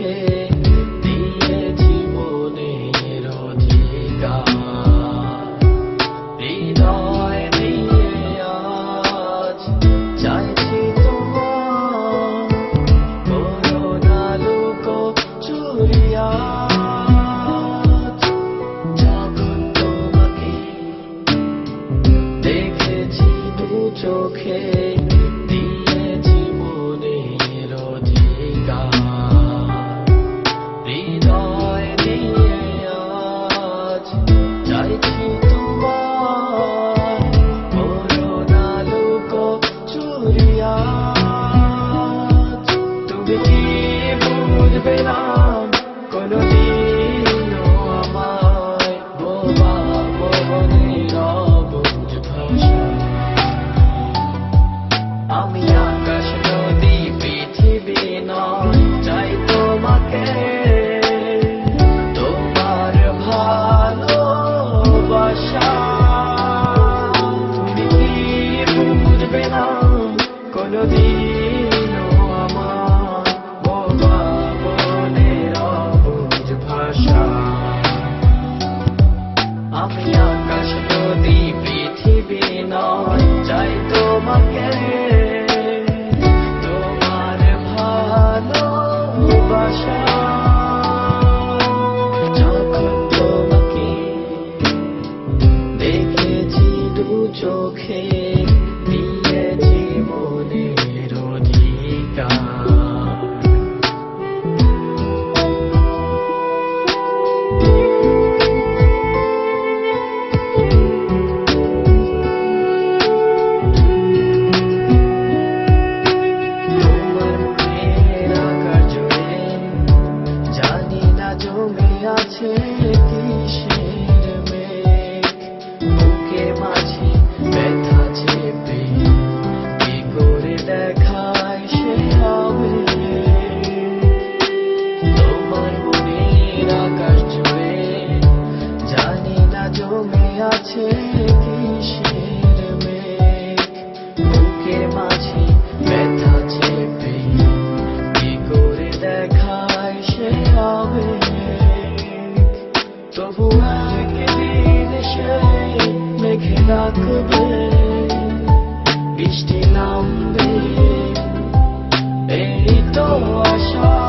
চোখে দিয়েছি মনের অধিকার, হৃদয় দিয়ে আজ চাইছি তোমার করুণা লুকো চুরিয়া। যখন তোমাকে দেখেছি দু চোখে দিয়েছি মনের অধিকার, হৃদয় দিয়ে আজ চাইছি তোমার করুণা লুকো চুরিয়া। তুমি কি বুঝবে না কোনদিনও আমায়, বোবা মনের অবুঝ ভাষা। আমি আকাশ নদী পৃথিবী নয়, চাই তোমাকে তোমার ভালোবাসা। তুমি কি বুঝবে না কোনদিনও আমার, বোবা মনের অবুঝ ভাষা। আমি আকাশ নদী পৃথিবী নয়, চাই তোমাকে তোমার ভালোবাসা। যখন তোমাকে দেখেছি দু চোখে দিয়েছি মনের অধিকার। তোমার মনের আকাশ জুড়ে জানি না জমে আছে কিসের মেঘ, বুকের মাঝে ব্যথা চেপে কি করে দেখায় সে আবেগ। তোমার মনের আকাশ জুড়ে জানি না জমে আছে কিসের মেঘ, বুকের মাঝে ব্যথা চেপে কি করে দেখায় সে আবেগ। তবু একদিন সে মেঘে ডাকবে, বৃষ্টি নামবে, এই তো আশা।